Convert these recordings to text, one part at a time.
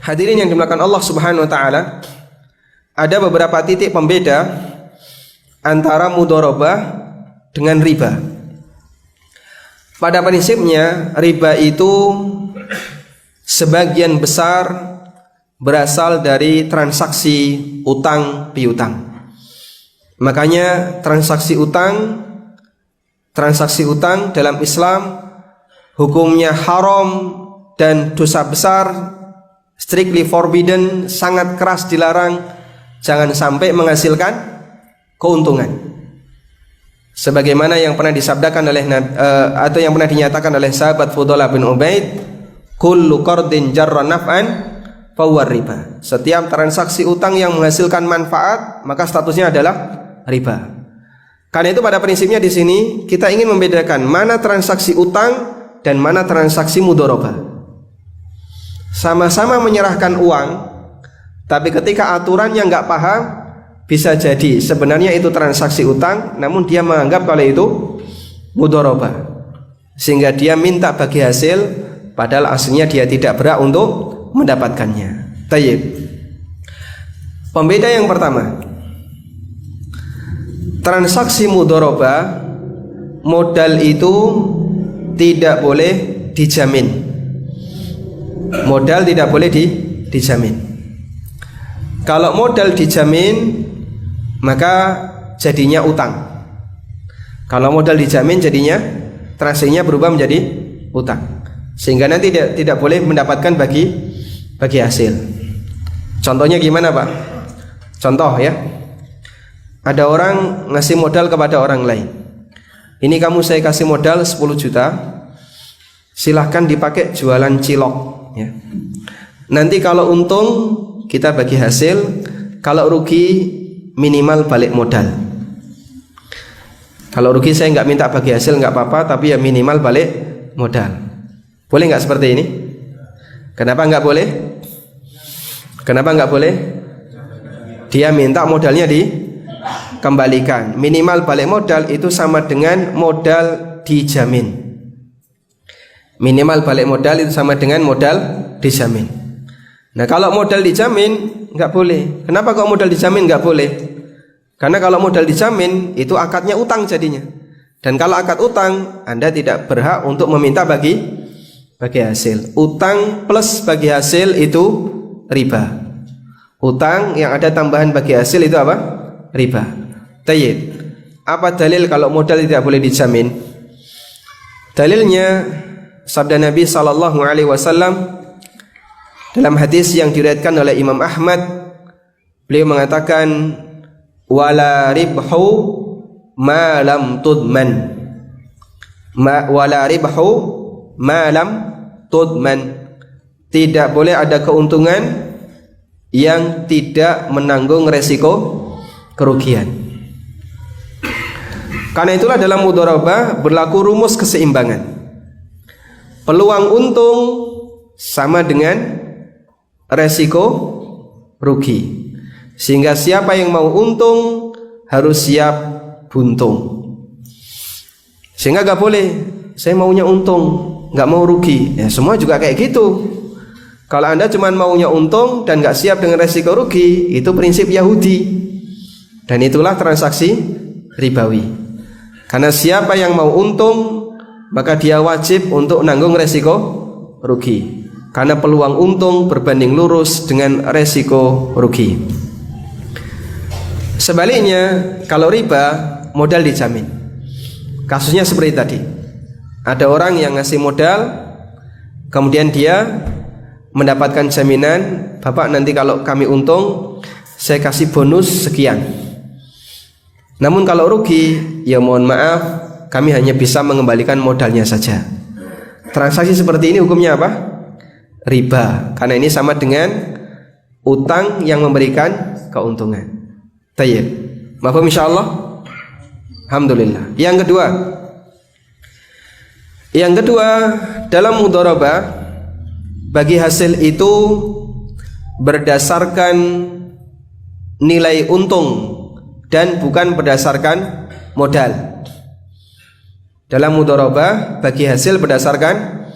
Hadirin yang dimuliakan Allah Subhanahu wa taala, ada beberapa titik pembeda antara mudharabah dengan riba. Pada prinsipnya riba itu sebagian besar berasal dari transaksi utang piutang. Makanya transaksi utang dalam Islam hukumnya haram dan dosa besar, strictly forbidden, sangat keras dilarang, jangan sampai menghasilkan keuntungan. Sebagaimana yang pernah disabdakan oleh atau yang pernah dinyatakan oleh sahabat Fudalah bin Ubaid, kullu qardin jarra naf'an fahuwa riba. Setiap transaksi utang yang menghasilkan manfaat maka statusnya adalah riba. Karena itu pada prinsipnya di sini kita ingin membedakan mana transaksi utang dan mana transaksi mudharabah. Sama-sama menyerahkan uang, tapi ketika aturannya nggak paham, bisa jadi sebenarnya itu transaksi utang, namun dia menganggap kalau itu mudharabah, sehingga dia minta bagi hasil, padahal aslinya dia tidak berhak untuk mendapatkannya. Tayyib. Pembeda yang pertama, transaksi mudharabah, modal itu tidak boleh dijamin. Modal tidak boleh dijamin. Kalau modal dijamin maka jadinya utang. Kalau modal dijamin jadinya transaksinya berubah menjadi utang, sehingga nanti tidak boleh mendapatkan bagi hasil. Contohnya gimana Pak? Contoh ya, ada orang ngasih modal kepada orang lain. Ini kamu saya kasih modal 10 juta, silahkan dipakai jualan cilok ya. Nanti kalau untung kita bagi hasil, kalau rugi minimal balik modal. Kalau rugi saya nggak minta bagi hasil, nggak apa-apa, tapi ya minimal balik modal. Boleh nggak seperti ini? Kenapa nggak boleh? Kenapa nggak boleh? Dia minta modalnya dikembalikan. Minimal balik modal itu sama dengan modal dijamin. Minimal balik modal itu sama dengan modal dijamin. Nah kalau modal dijamin nggak boleh. Kenapa kok modal dijamin nggak boleh? Karena kalau modal dijamin itu akadnya utang jadinya. Dan kalau akad utang, Anda tidak berhak untuk meminta bagi hasil. Utang plus bagi hasil itu riba. Utang yang ada tambahan bagi hasil itu apa? Riba. Tayyib. Apa dalil kalau modal tidak boleh dijamin? Dalilnya sabda Nabi SAW dalam hadis yang diriwayatkan oleh Imam Ahmad. Beliau mengatakan wala ribhu ma lam tudman. Wala ribhu ma lam tudman. Tidak boleh ada keuntungan yang tidak menanggung resiko kerugian. Karena itulah dalam mudharabah berlaku rumus keseimbangan. Peluang untung sama dengan resiko rugi, sehingga siapa yang mau untung harus siap buntung. Sehingga gak boleh saya maunya untung, gak mau rugi. Ya semua juga kayak gitu. Kalau Anda cuma maunya untung dan gak siap dengan resiko rugi, itu prinsip Yahudi, dan itulah transaksi ribawi. Karena siapa yang mau untung maka dia wajib untuk nanggung resiko rugi, karena peluang untung berbanding lurus dengan resiko rugi. Sebaliknya kalau riba, modal dijamin. Kasusnya seperti tadi. Ada orang yang ngasih modal, kemudian dia mendapatkan jaminan, Bapak nanti kalau kami untung saya kasih bonus sekian. Namun kalau rugi, ya mohon maaf, kami hanya bisa mengembalikan modalnya saja. Transaksi seperti ini hukumnya apa? Riba, karena ini sama dengan utang yang memberikan keuntungan. Tayyib. Mafhum insyaallah? Alhamdulillah. Yang kedua, dalam mudharabah bagi hasil itu berdasarkan nilai untung dan bukan berdasarkan modal. Dalam mudharabah bagi hasil berdasarkan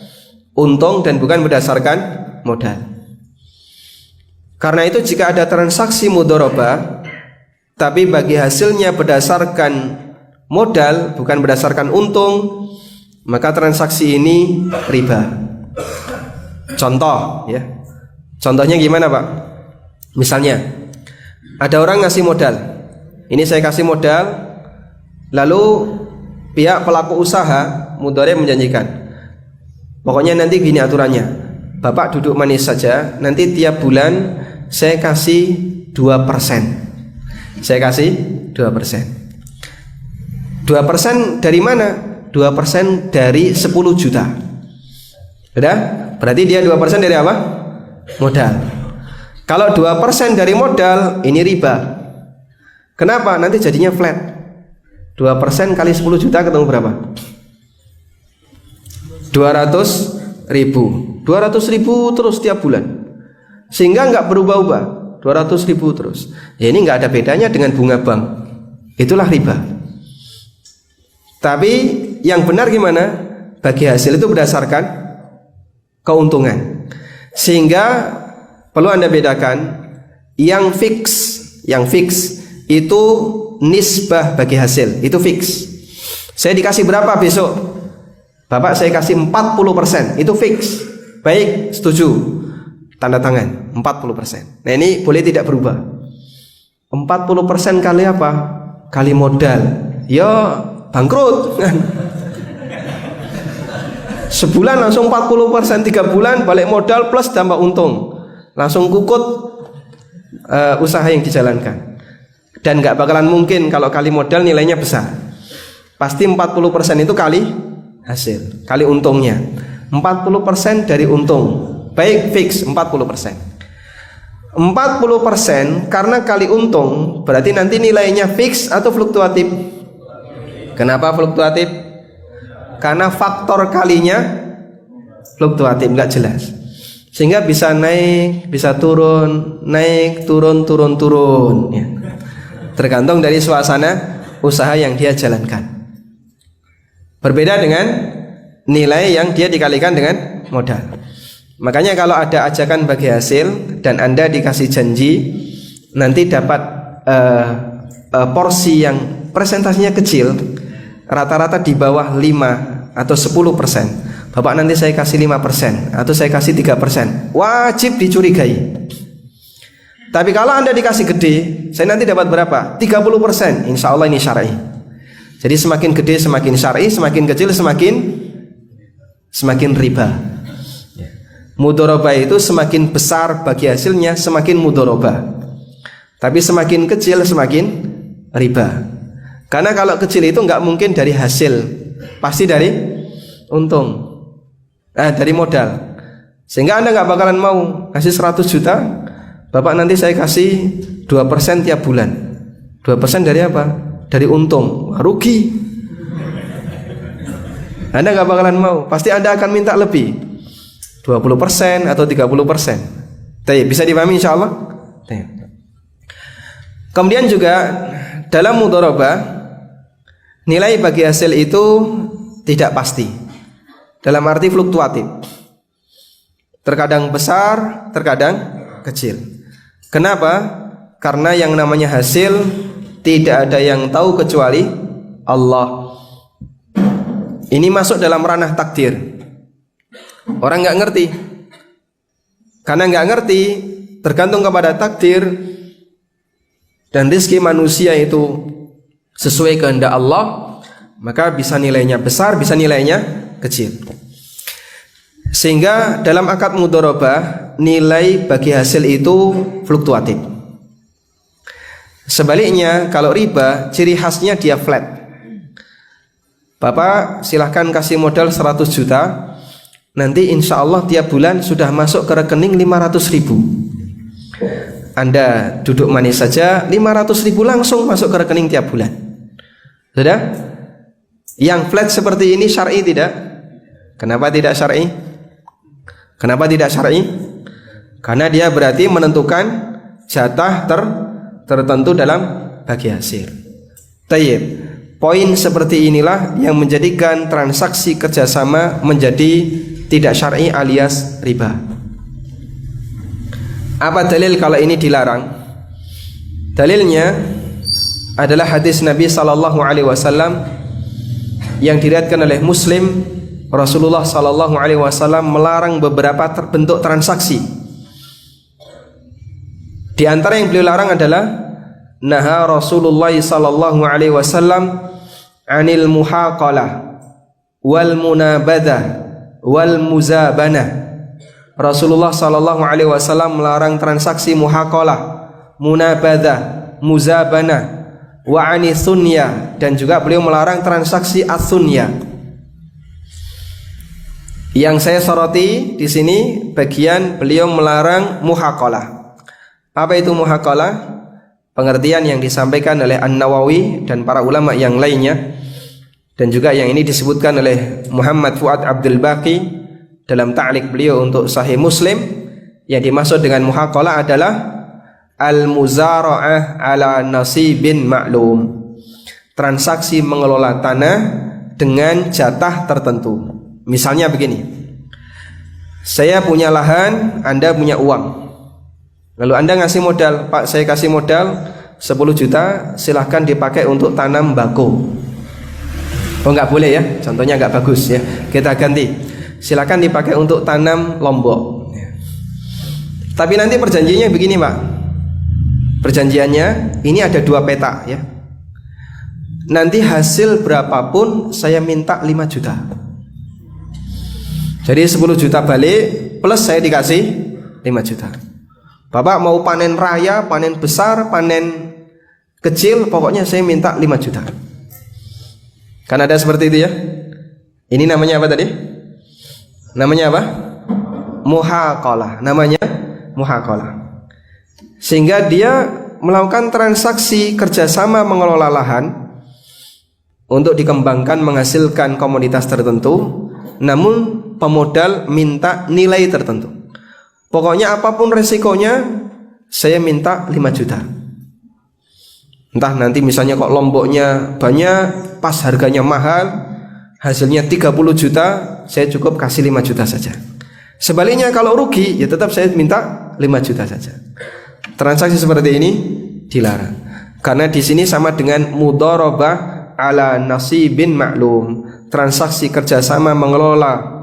untung dan bukan berdasarkan modal. Karena itu jika ada transaksi mudharabah tapi bagi hasilnya berdasarkan modal bukan berdasarkan untung, maka transaksi ini riba. Contoh ya. Contohnya gimana Pak? Misalnya ada orang ngasih modal. Ini saya kasih modal, lalu pihak pelaku usaha mudharib menjanjikan, pokoknya nanti gini aturannya, Bapak duduk manis saja, nanti tiap bulan saya kasih 2%. Saya kasih 2%. 2% dari mana? 2% dari 10 juta. Sudah? Berarti dia 2% dari apa? Modal. Kalau 2% dari modal, ini riba. Kenapa? Nanti jadinya flat. 2% kali 10 juta ketemu berapa? 200.000. 200.000 terus tiap bulan. Sehingga nggak berubah-ubah, 200.000 terus. Ya ini nggak ada bedanya dengan bunga bank. Itulah riba. Tapi yang benar gimana? Bagi hasil itu berdasarkan keuntungan. Sehingga perlu Anda bedakan yang fix itu nisbah bagi hasil, itu fix. Saya dikasih berapa besok? Bapak saya kasih 40%, itu fix. Baik, setuju. Tanda tangan 40%. Nah ini boleh tidak berubah. 40% kali apa? Kali modal. Ya bangkrut kan. Sebulan langsung 40%, 3 bulan balik modal plus tambah untung. Langsung kukut usaha yang dijalankan. Dan nggak bakalan mungkin kalau kali modal nilainya besar. Pasti 40% itu kali hasil, kali untungnya. 40% dari untung. Baik, fix 40%. 40% karena kali untung, berarti nanti nilainya fix atau fluktuatif? Kenapa fluktuatif? Karena faktor kalinya fluktuatif, nggak jelas. Sehingga bisa naik, bisa turun, naik, turun, turun, turun ya. Tergantung dari suasana usaha yang dia jalankan. Berbeda dengan nilai yang dia dikalikan dengan modal. Makanya kalau ada ajakan bagi hasil dan Anda dikasih janji nanti dapat porsi yang presentasinya kecil, rata-rata di bawah 5 atau 10%. Bapak nanti saya kasih 5% atau saya kasih 3%. Wajib dicurigai. Tapi kalau Anda dikasih gede, saya nanti dapat berapa? 30%. Insya Allah ini syar'i. Jadi semakin gede semakin syar'i, semakin kecil semakin riba. Mudharabah itu semakin besar bagi hasilnya semakin mudharabah. Tapi semakin kecil semakin riba. Karena kalau kecil itu nggak mungkin dari hasil, pasti dari untung. Dari modal. Sehingga Anda nggak bakalan mau kasih 100 juta, Bapak nanti saya kasih 2% tiap bulan. 2% dari apa? Dari untung. Rugi. Anda nggak bakalan mau. Pasti Anda akan minta lebih. 20% atau 30%. Bisa dipahami insya Allah. Kemudian juga dalam mudharabah nilai bagi hasil itu tidak pasti. Dalam arti fluktuatif. Terkadang besar, terkadang kecil. Kenapa? Karena yang namanya hasil tidak ada yang tahu kecuali Allah. Ini masuk dalam ranah takdir. Orang nggak ngerti. Karena nggak ngerti, tergantung kepada takdir dan rezeki manusia itu sesuai kehendak Allah, maka bisa nilainya besar, bisa nilainya kecil. Sehingga dalam akad mudharabah nilai bagi hasil itu fluktuatif. Sebaliknya kalau riba ciri khasnya dia flat. Bapak silahkan kasih modal 100 juta, nanti insya Allah tiap bulan sudah masuk ke rekening 500.000. Anda duduk manis saja, 500.000 langsung masuk ke rekening tiap bulan. Sudah? Yang flat seperti ini syar'i tidak? Kenapa tidak syar'i? Kenapa tidak syar'i? Karena dia berarti menentukan jatah tertentu dalam bagi hasil. Tayyib. Poin seperti inilah yang menjadikan transaksi kerjasama menjadi tidak syar'i alias riba. Apa dalil kalau ini dilarang? Dalilnya adalah hadis Nabi sallallahu alaihi wasallam yang diriwayatkan oleh Muslim. Rasulullah sallallahu alaihi wasallam melarang beberapa bentuk transaksi. Di antara yang beliau larang adalah naha Rasulullah sallallahu alaihi wasallam 'anil muhaqalah wal munabadah wal muzabanah. Rasulullah sallallahu alaihi wasallam melarang transaksi muhaqalah, munabadah, muzabanah, wa 'ani sunya, dan juga beliau melarang transaksi as-sunya. Yang saya soroti di sini bagian beliau melarang muhaqalah. Apa itu muhaqalah? Pengertian yang disampaikan oleh An-Nawawi dan para ulama yang lainnya, dan juga yang ini disebutkan oleh Muhammad Fuad Abdul Baqi dalam ta'liq beliau untuk Sahih Muslim. Yang dimaksud dengan muhaqalah adalah al-muzara'ah ala nasibin ma'lum, transaksi mengelola tanah dengan jatah tertentu. Misalnya begini, saya punya lahan, Anda punya uang. Lalu Anda ngasih modal, Pak saya kasih modal 10 juta, silahkan dipakai untuk tanam bako. Oh nggak boleh ya, contohnya nggak bagus ya, kita ganti, silahkan dipakai untuk tanam lombok. Tapi nanti perjanjiannya begini Pak, perjanjiannya ini ada 2 peta ya. Nanti hasil berapapun saya minta 5 juta. Jadi 10 juta balik plus saya dikasih 5 juta. Bapak mau panen raya, panen besar, panen kecil, pokoknya saya minta 5 juta. Kan ada seperti itu ya. Ini namanya apa tadi? Namanya apa? Muhaqalah. Namanya muhaqalah. Sehingga dia melakukan transaksi kerjasama mengelola lahan untuk dikembangkan menghasilkan komoditas tertentu, namun pemodal minta nilai tertentu. Pokoknya apapun resikonya saya minta 5 juta. Entah nanti misalnya kok lomboknya banyak, pas harganya mahal, hasilnya 30 juta, saya cukup kasih 5 juta saja. Sebaliknya kalau rugi ya tetap saya minta 5 juta saja. Transaksi seperti ini dilarang. Karena di sini sama dengan mudharabah ala nasibin ma'lum, transaksi kerjasama mengelola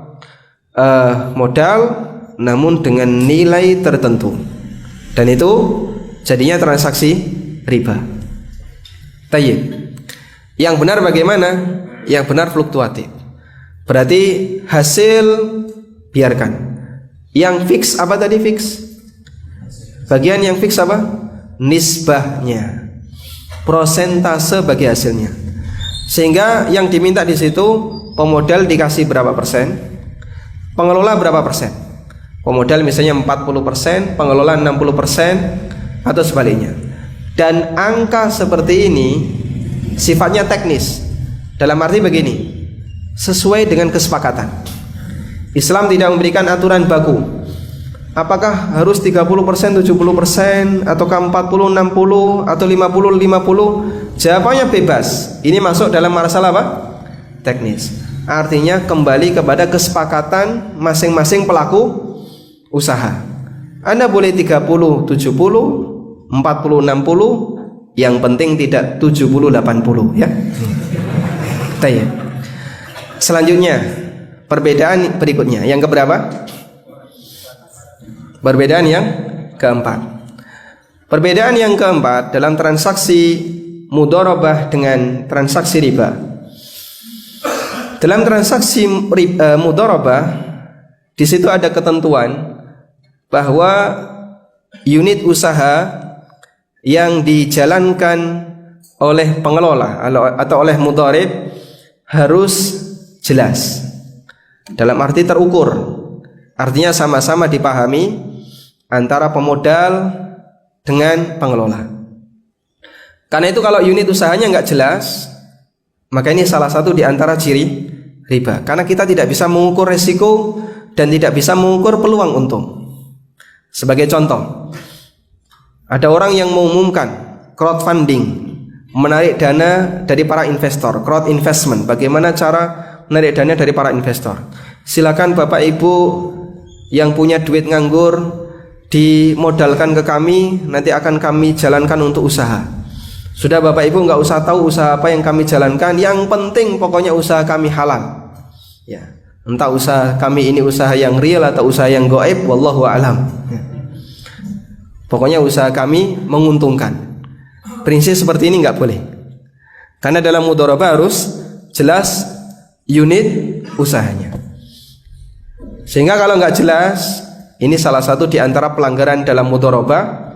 modal namun dengan nilai tertentu, dan itu jadinya transaksi riba. Tayyib. Yang benar bagaimana? Yang benar fluktuatif. Berarti hasil biarkan. Yang fix apa tadi fix? Bagian yang fix apa? Nisbahnya, prosentase bagi hasilnya. Sehingga yang diminta di situ pemodal dikasih berapa persen, pengelola berapa persen. Pemodal misalnya 40%, pengelola 60%, atau sebaliknya. Dan angka seperti ini sifatnya teknis. Dalam arti begini, sesuai dengan kesepakatan. Islam tidak memberikan aturan baku. Apakah harus 30%, 70%, ataukah 40, 60, atau 50, 50? Jawabannya bebas. Ini masuk dalam masalah apa? Teknis. Artinya kembali kepada kesepakatan masing-masing pelaku usaha. Anda boleh 30, 70, 40, 60, yang penting tidak 70, 80 ya. Baik. Selanjutnya perbedaan berikutnya, yang keberapa? Perbedaan yang keempat. Perbedaan yang keempat dalam transaksi mudharabah dengan transaksi riba. Dalam transaksi mudharabah di situ ada ketentuan bahwa unit usaha yang dijalankan oleh pengelola atau oleh mudharib harus jelas, dalam arti terukur, artinya sama-sama dipahami antara pemodal dengan pengelola. Karena itu kalau unit usahanya nggak jelas, maka ini salah satu di antara ciri riba, karena kita tidak bisa mengukur resiko dan tidak bisa mengukur peluang untung. Sebagai contoh, ada orang yang mengumumkan crowdfunding, menarik dana dari para investor, crowd investment. Bagaimana cara menarik dana dari para investor? Silakan Bapak Ibu yang punya duit nganggur, dimodalkan ke kami, nanti akan kami jalankan untuk usaha. Sudah Bapak Ibu nggak usah tahu usaha apa yang kami jalankan, yang penting pokoknya usaha kami halal. Ya, entah usaha kami ini usaha yang real atau usaha yang gaib, wallahu a'lam. Ya. Pokoknya usaha kami menguntungkan. Prinsip seperti ini nggak boleh. Karena dalam mudharabah harus jelas unit usahanya. Sehingga kalau nggak jelas, ini salah satu di antara pelanggaran dalam mudharabah,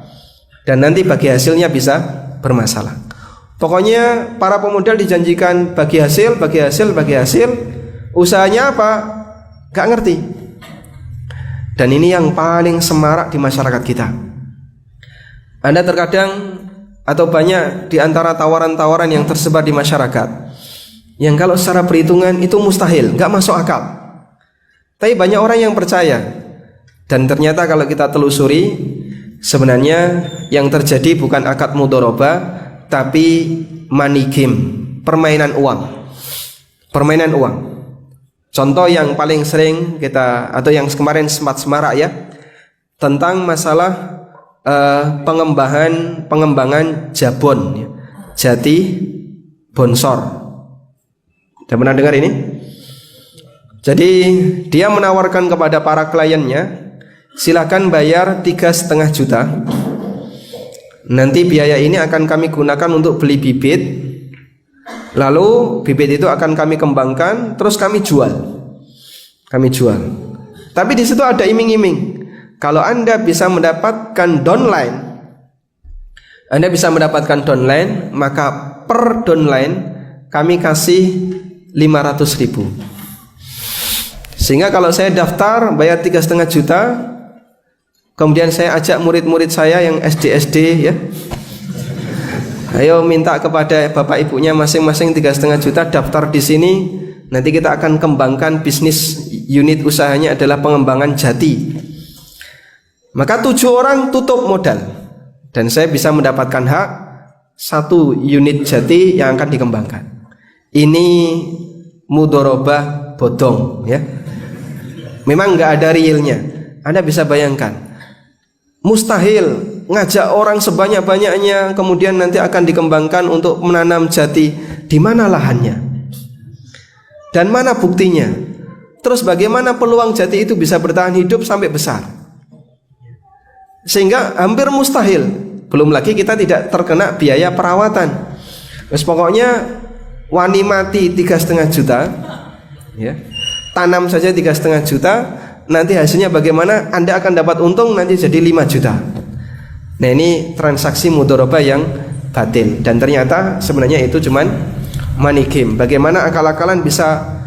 dan nanti bagi hasilnya bisa bermasalah. Pokoknya para pemodal dijanjikan bagi hasil, bagi hasil, bagi hasil. Usahanya apa? Gak ngerti. Dan ini yang paling semarak di masyarakat kita. Anda terkadang atau banyak di antara tawaran-tawaran yang tersebar di masyarakat, yang kalau secara perhitungan itu mustahil, gak masuk akal. Tapi banyak orang yang percaya. Dan ternyata kalau kita telusuri, sebenarnya yang terjadi bukan akad mudharabah, tapi money game, permainan uang. Permainan uang. Contoh yang paling sering kita, atau yang kemarin sempat semarak ya, tentang masalah pengembangan jabon, ya. Jati bonsor. Sudah pernah dengar ini? Jadi dia menawarkan kepada para kliennya, silakan bayar 3,5 juta. Nanti biaya ini akan kami gunakan untuk beli bibit. Lalu bibit itu akan kami kembangkan, terus kami jual. Kami jual. Tapi di situ ada iming-iming. Kalau Anda bisa mendapatkan downline, Anda bisa mendapatkan downline, maka per downline kami kasih 500.000. Sehingga kalau saya daftar bayar 3,5 juta, kemudian saya ajak murid-murid saya yang SD ya, ayo minta kepada bapak ibunya masing-masing 3,5 juta daftar di sini. Nanti kita akan kembangkan bisnis, unit usahanya adalah pengembangan jati. Maka 7 orang tutup modal, dan saya bisa mendapatkan hak 1 unit jati yang akan dikembangkan. Ini mudharabah bodong ya. Memang nggak ada realnya. Anda bisa bayangkan, mustahil ngajak orang sebanyak-banyaknya kemudian nanti akan dikembangkan untuk menanam jati. Di mana lahannya? Dan mana buktinya? Terus bagaimana peluang jati itu bisa bertahan hidup sampai besar? Sehingga hampir mustahil. Belum lagi kita tidak terkena biaya perawatan. Terus pokoknya wani mati 3,5 juta ya. Tanam saja 3,5 juta, nanti hasilnya bagaimana? Anda akan dapat untung nanti jadi 5 juta. Nah, ini transaksi mudharabah yang batil, dan ternyata sebenarnya itu cuman money game. Bagaimana akal-akalan bisa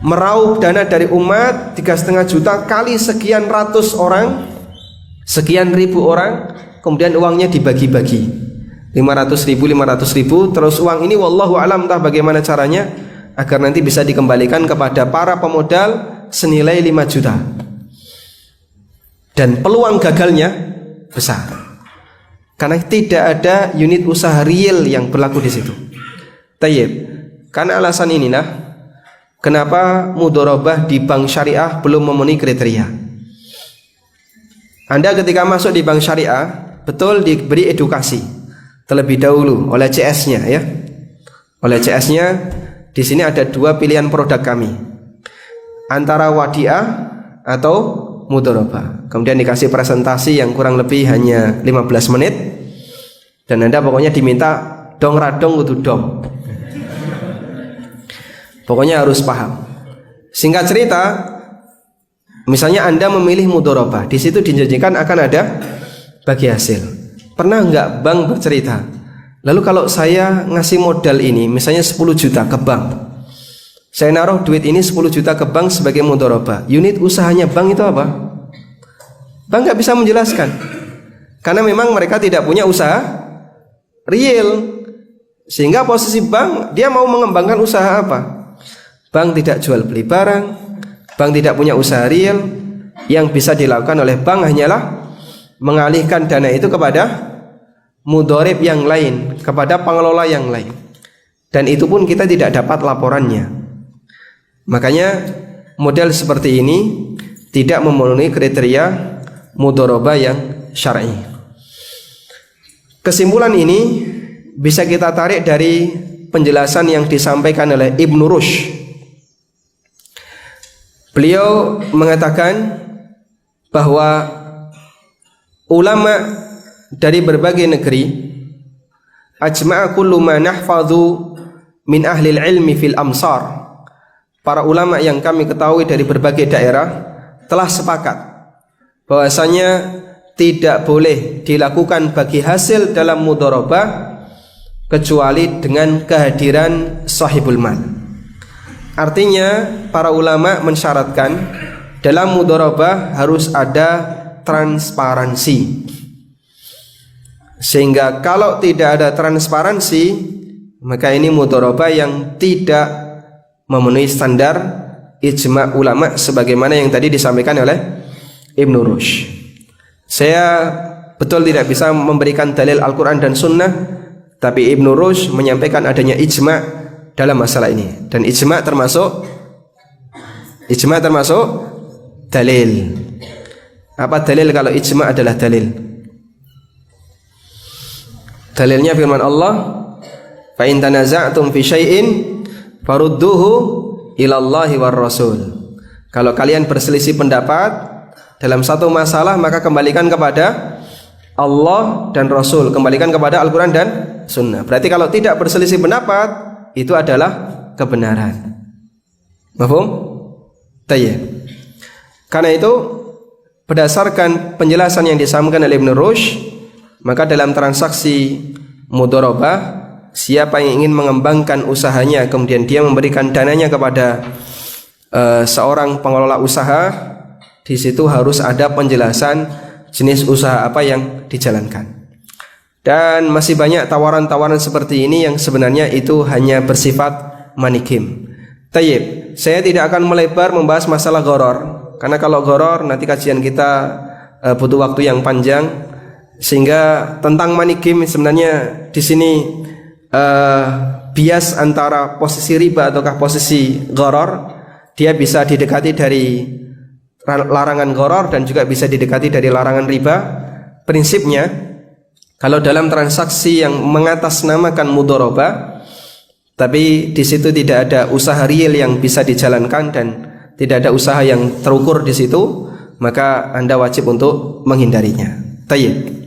meraup dana dari umat 3,5 juta kali sekian ratus orang, sekian ribu orang, kemudian uangnya dibagi-bagi 500.000, terus uang ini wallahu alam entah bagaimana caranya agar nanti bisa dikembalikan kepada para pemodal senilai 5 juta. Dan peluang gagalnya besar, karena tidak ada unit usaha real yang berlaku di situ. Tayyib. Karena alasan inilah kenapa mudharabah di bank syariah belum memenuhi kriteria. Anda ketika masuk di bank syariah betul diberi edukasi terlebih dahulu oleh CS-nya ya. Oleh CS-nya, di sini ada 2 pilihan produk kami, antara wadiah atau mudharabah. Kemudian dikasih presentasi yang kurang lebih hanya 15 menit, dan Anda pokoknya diminta dong radong kudu dong. Pokoknya harus paham. Singkat cerita, misalnya Anda memilih mudharabah, di situ dijanjikan akan ada bagi hasil. Pernah nggak bank bercerita, lalu kalau saya ngasih modal ini misalnya 10 juta ke bank, saya naruh duit ini 10 juta ke bank sebagai mudharabah, unit usahanya bank itu apa? Bank nggak bisa menjelaskan, karena memang mereka tidak punya usaha real. Sehingga posisi bank, dia mau mengembangkan usaha apa? Bank tidak jual beli barang, bank tidak punya usaha real. Yang bisa dilakukan oleh bank hanyalah mengalihkan dana itu kepada mudharib yang lain, kepada pengelola yang lain, dan itu pun kita tidak dapat laporannya. Makanya model seperti ini tidak memenuhi kriteria mudharabah yang syar'i. Kesimpulan ini bisa kita tarik dari penjelasan yang disampaikan oleh Ibnu Rushd. Beliau mengatakan bahwa ulama dari berbagai negeri ajma'a kullu ma nahfadhu min ahli ilmi fil amsar. Para ulama yang kami ketahui dari berbagai daerah telah sepakat bahwasanya tidak boleh dilakukan bagi hasil dalam mudharabah kecuali dengan kehadiran sahibul mal. Artinya para ulama mensyaratkan dalam mudharabah harus ada transparansi. Sehingga kalau tidak ada transparansi, maka ini mudharabah yang tidak memenuhi standar ijma' ulama sebagaimana yang tadi disampaikan oleh Ibnu Rushd. Saya betul tidak bisa memberikan dalil Al-Quran dan Sunnah, tapi Ibnu Rushd menyampaikan adanya ijma' dalam masalah ini. Dan ijma' termasuk dalil. Apa dalil kalau ijma' adalah dalil? Dalilnya firman Allah, fa in tanaza'tum fi syai'in farudduhu ila Allahi war Rasul. Kalau kalian berselisih pendapat dalam satu masalah, maka kembalikan kepada Allah dan Rasul, kembalikan kepada Al-Quran dan Sunnah. Berarti kalau tidak berselisih pendapat, itu adalah kebenaran. Mafhum? Tayyib. Karena itu berdasarkan penjelasan yang disampaikan oleh Ibnu Rushd, maka dalam transaksi mudharabah, siapa yang ingin mengembangkan usahanya kemudian dia memberikan dananya kepada seorang pengelola usaha, di situ harus ada penjelasan jenis usaha apa yang dijalankan. Dan masih banyak tawaran-tawaran seperti ini yang sebenarnya itu hanya bersifat manikim. Tayyib, saya tidak akan melebar membahas masalah gharar, karena kalau gharar nanti kajian kita butuh waktu yang panjang. Sehingga tentang manikim sebenarnya di sini bias antara posisi riba ataukah posisi gharar, dia bisa didekati dari larangan gharar dan juga bisa didekati dari larangan riba. Prinsipnya, kalau dalam transaksi yang mengatasnamakan mudharabah, tapi di situ tidak ada usaha real yang bisa dijalankan dan tidak ada usaha yang terukur di situ, maka Anda wajib untuk menghindarinya. Tayyib.